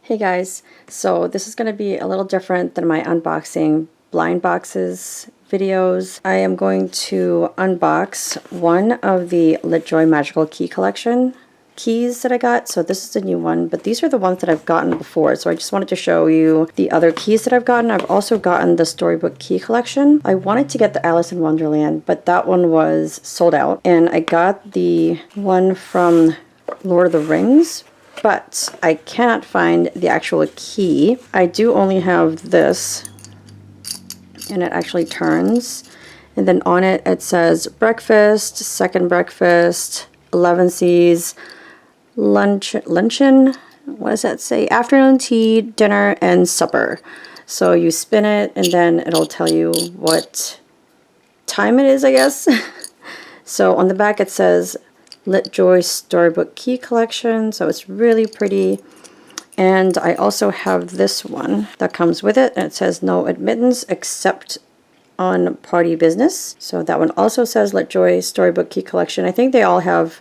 Hey guys, so this is going to be a little different than my unboxing blind boxes videos. I am going to unbox one of the LitJoy Magical Key Collection keys that I got. So this is a new one, but these are the ones that I've gotten before. So I just wanted to show you the other keys that I've gotten. I've also gotten the Storybook Key Collection. I wanted to get the Alice in Wonderland, but that one was sold out. And I got the one from Lord of the Rings, but I cannot find the actual key. I do only have this, and it actually turns, and then on it it says breakfast, second breakfast, 11 C's, luncheon, what does that say? Afternoon tea, dinner, and supper. So you spin it and then it'll tell you what time it is, I guess. So on the back it says LitJoy Storybook Key Collection, so it's really pretty. And I also have this one that comes with it, and it says no admittance except on party business. So that one also says LitJoy Storybook Key Collection. I think they all have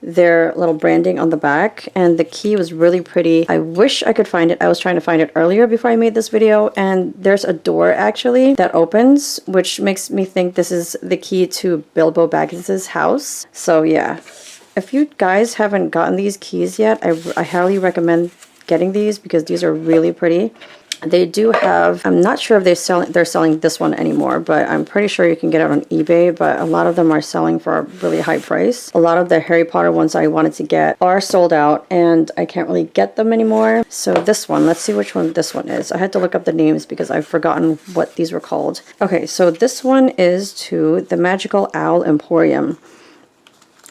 their little branding on the back, and the key was really pretty. I wish I could find it. I was trying to find it earlier before I made this video, and there's a door actually that opens, which makes me think this is the key to Bilbo Baggins's house. So yeah, if you guys haven't gotten these keys yet, I highly recommend getting these because these are really pretty. They do have, I'm not sure if they're selling this one anymore, but I'm pretty sure you can get it on eBay, but a lot of them are selling for a really high price. A lot of the Harry Potter ones I wanted to get are sold out, and I can't really get them anymore. So this one, let's see which one this one is. I had to look up the names because I've forgotten what these were called. Okay, so this one is to the Magical Owl Emporium.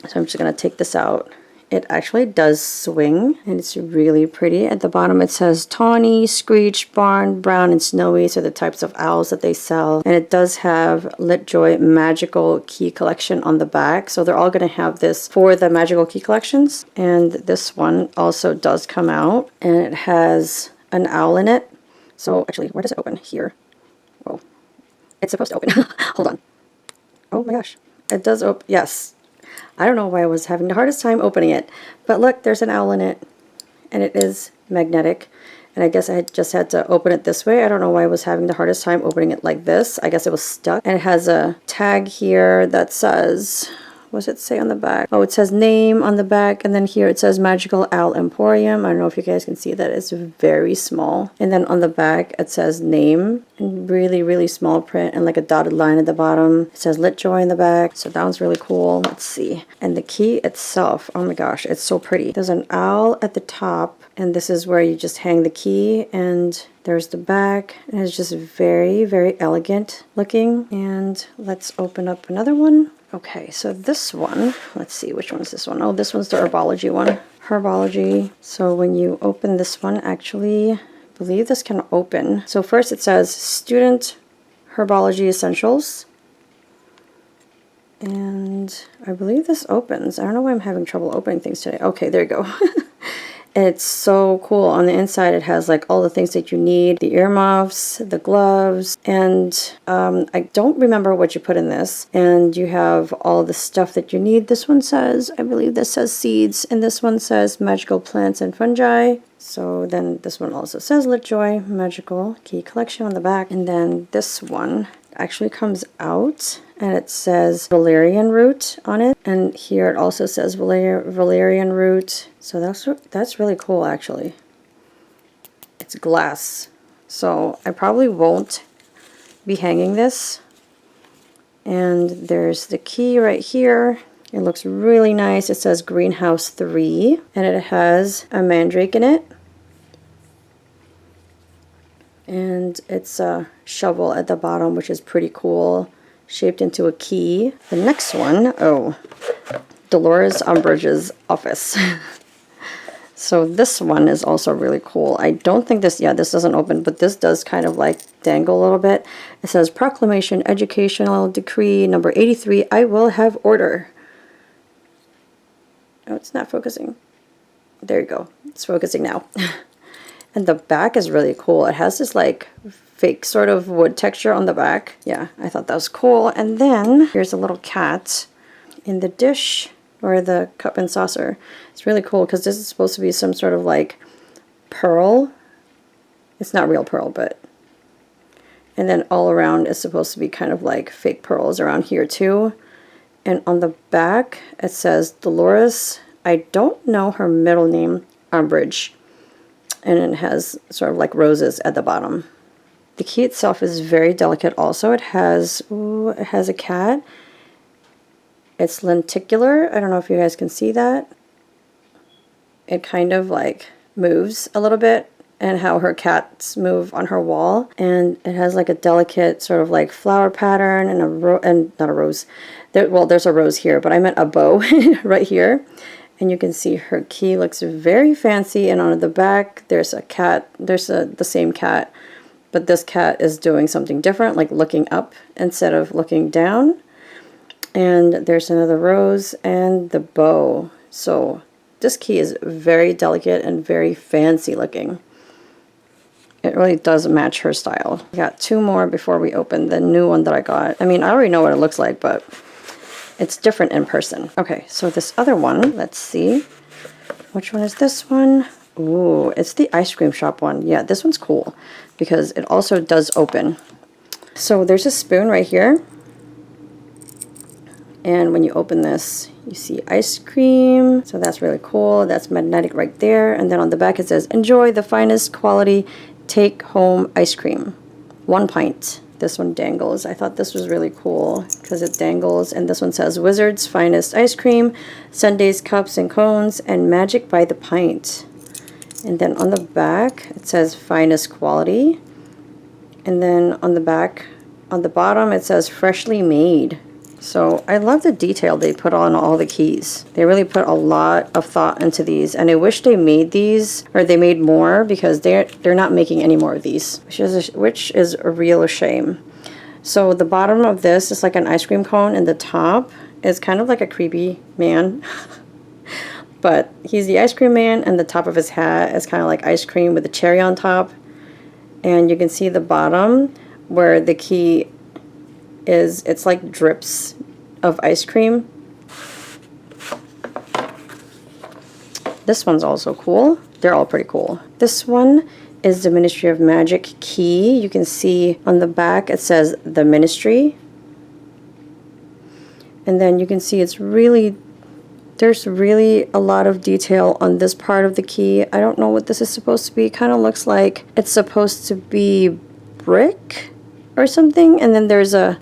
So I'm just going to take this out. It actually does swing, and it's really pretty. At the bottom it says Tawny, Screech, Barn, Brown, and Snowy, so the types of owls that they sell. And it does have LitJoy Magical Key Collection on the back, so they're all going to have this for the Magical Key Collections. And this one also does come out, and it has an owl in it. So actually, where does it open? Here. Whoa. It's supposed to open. Hold on. Oh my gosh. It does open. Yes. I don't know why I was having the hardest time opening it, but look, there's an owl in it, and it is magnetic. And I guess I just had to open it this way. I don't know why I was having the hardest time opening it like this. I guess it was stuck. And it has a tag here that says, what does it say on the back? Oh, it says name on the back, and then here it says Magical Owl Emporium. I don't know if you guys can see that. It's very small. And then on the back it says name in really, really small print and like a dotted line at the bottom. It says LitJoy in the back. So that one's really cool. Let's see. And the key itself, oh my gosh, it's so pretty. There's an owl at the top, and this is where you just hang the key, and there's the back, and it's just very, very elegant looking. And let's open up another one. Okay, so this one, let's see, which one is this one? Oh, this one's the Herbology one. Herbology. So when you open this one, actually, I believe this can open. So first it says Student Herbology Essentials. And I believe this opens. I don't know why I'm having trouble opening things today. Okay, there you go. It's so cool. On the inside it has like all the things that you need, the earmuffs, the gloves, and I don't remember what you put in this. And you have all the stuff that you need. This one says, I believe this says seeds, and this one says magical plants and fungi. So then this one also says LitJoy Magical Key Collection on the back. And then this one actually comes out, and it says valerian root on it, and here it also says valerian root. So that's really cool actually. It's glass, so I probably won't be hanging this. And there's the key right here. It looks really nice. It says Greenhouse 3, and it has a mandrake in it. And it's a shovel at the bottom, which is pretty cool, shaped into a key. The next one, oh, Dolores Umbridge's office. So this one is also really cool. I don't think this, yeah, this doesn't open, but this does kind of like dangle a little bit. It says Proclamation Educational Decree number 83, I will have order. Oh, it's not focusing. There you go. It's focusing now. And the back is really cool. It has this like fake sort of wood texture on the back. Yeah, I thought that was cool. And then here's a little cat in the dish or the cup and saucer. It's really cool because this is supposed to be some sort of like pearl. It's not real pearl, but... And then all around is supposed to be kind of like fake pearls around here too. And on the back, it says Dolores, I don't know her middle name, Umbridge. And it has sort of like roses at the bottom. The key itself is very delicate also. It has a cat. It's lenticular. I don't know if you guys can see that. It kind of like moves a little bit, and how her cats move on her wall. And it has like a delicate sort of like flower pattern and not a rose. Well, there's a rose here, but I meant a bow right here. And you can see her key looks very fancy. And on the back, there's a cat. There's the same cat, but this cat is doing something different, like looking up instead of looking down. And there's another rose and the bow. So this key is very delicate and very fancy looking. It really does match her style. I got 2 more before we open the new one that I got. I mean, I already know what it looks like, but it's different in person. Okay, so this other one, let's see. Which one is this one? Ooh, it's the ice cream shop one. Yeah, this one's cool because it also does open. So there's a spoon right here. And when you open this, you see ice cream. So that's really cool. That's magnetic right there. And then on the back it says, enjoy the finest quality take home ice cream. 1 pint. This one dangles. I thought this was really cool because it dangles. And this one says, Wizard's finest ice cream, Sunday's cups and cones, and magic by the pint. And then on the back, it says finest quality. And then on the back, on the bottom, it says freshly made. So I love the detail they put on all the keys. They really put a lot of thought into these, and I wish they made these, or they made more, because they're not making any more of these, which is a real shame. So the bottom of this is like an ice cream cone, and the top is kind of like a creepy man. But he's the ice cream man, and the top of his hat is kind of like ice cream with a cherry on top. And you can see the bottom where the key is, it's like drips of ice cream. This one's also cool. They're all pretty cool. This one is the Ministry of Magic key. You can see on the back it says the Ministry. And then you can see there's really a lot of detail on this part of the key. I don't know what this is supposed to be. It kind of looks like it's supposed to be brick or something, and then there's a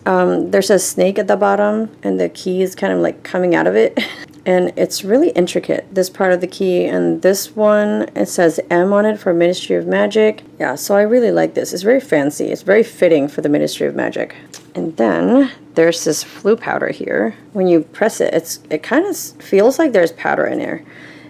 snake at the bottom, and the key is kind of like coming out of it. And it's really intricate, this part of the key. And this one, it says M on it for Ministry of Magic. Yeah, so I really like this. It's very fancy. It's very fitting for the Ministry of Magic. And then there's this flue powder here. When you press it, it kind of feels like there's powder in there.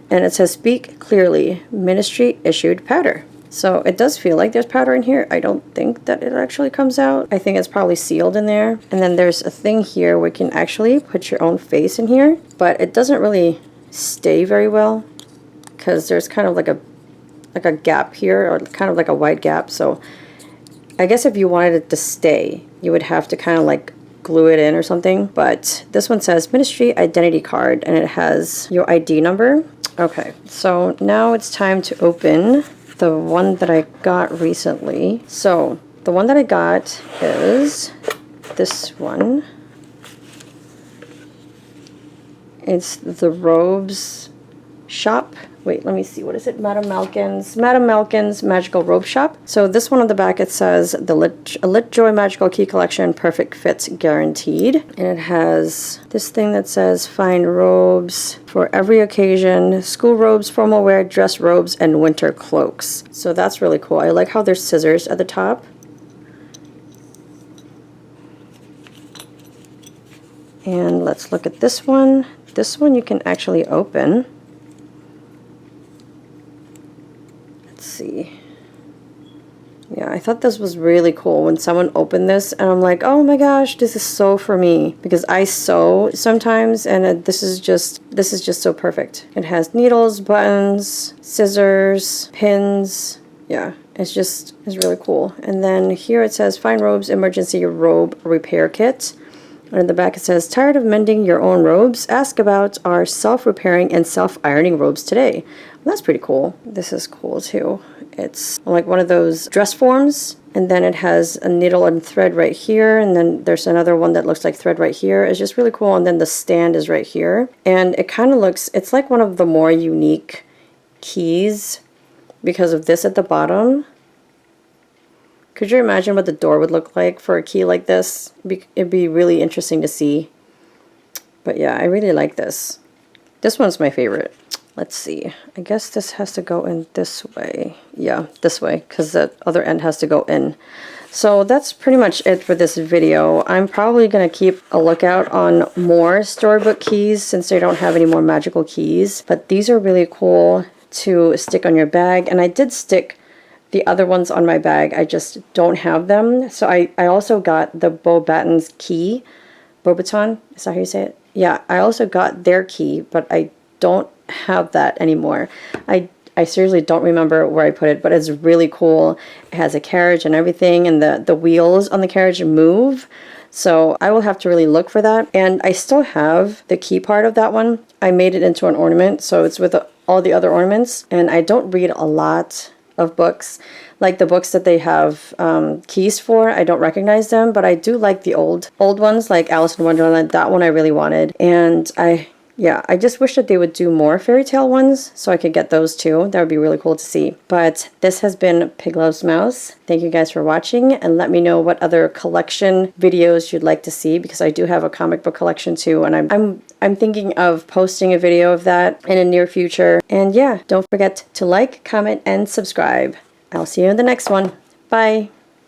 And it says speak clearly, Ministry issued powder. So it does feel like there's powder in here. I don't think that it actually comes out. I think it's probably sealed in there. And then there's a thing here where you can actually put your own face in here, but it doesn't really stay very well because there's kind of like a gap here, or kind of like a wide gap. So I guess if you wanted it to stay, you would have to kind of like glue it in or something. But this one says Ministry Identity Card, and it has your ID number. Okay, so now it's time to open the one that I got recently. So the one that I got is this one. It's the Robes Shop. Wait, let me see. What is it? Madame Malkin's Magical Robe Shop. So this one on the back, it says the LitJoy Magical Key Collection, perfect fits guaranteed. And it has this thing that says find robes for every occasion, school robes, formal wear, dress robes, and winter cloaks. So that's really cool. I like how there's scissors at the top. And let's look at this one. This one you can actually open. See. Yeah, I thought this was really cool when someone opened this, and I'm like, oh my gosh, this is so for me, because I sew sometimes, and this is just so perfect. It has needles, buttons, scissors, pins. Yeah, it's really cool. And then here it says find robes emergency robe repair kit. And in the back it says, tired of mending your own robes? Ask about our self-repairing and self-ironing robes today. Well, that's pretty cool. This is cool too. It's like one of those dress forms, and then it has a needle and thread right here, and then there's another one that looks like thread right here. It's just really cool, and then the stand is right here. And it kind of looks, it's like one of the more unique keys because of this at the bottom. Could you imagine what the door would look like for a key like this? It'd be really interesting to see. But yeah, I really like this. This one's my favorite. Let's see. I guess this has to go in this way. Yeah, this way, because the other end has to go in. So that's pretty much it for this video. I'm probably going to keep a lookout on more storybook keys since they don't have any more magical keys. But these are really cool to stick on your bag. And I did stick the other ones on my bag. I just don't have them. So I also got the Beauxbaton's key. Beauxbaton? Is that how you say it? Yeah, I also got their key, but I don't have that anymore. I seriously don't remember where I put it, but it's really cool. It has a carriage and everything, and the wheels on the carriage move. So I will have to really look for that. And I still have the key part of that one. I made it into an ornament, so it's with all the other ornaments. And I don't read a lot of books. Like the books that they have keys for, I don't recognize them, but I do like the old ones, like Alice in Wonderland. That one I really wanted. And I just wish that they would do more fairy tale ones so I could get those too. That would be really cool to see. But this has been Pig Loves Mouse. Thank you guys for watching, and let me know what other collection videos you'd like to see, because I do have a comic book collection too, and I'm thinking of posting a video of that in the near future. And yeah, don't forget to like, comment, and subscribe. I'll see you in the next one. Bye!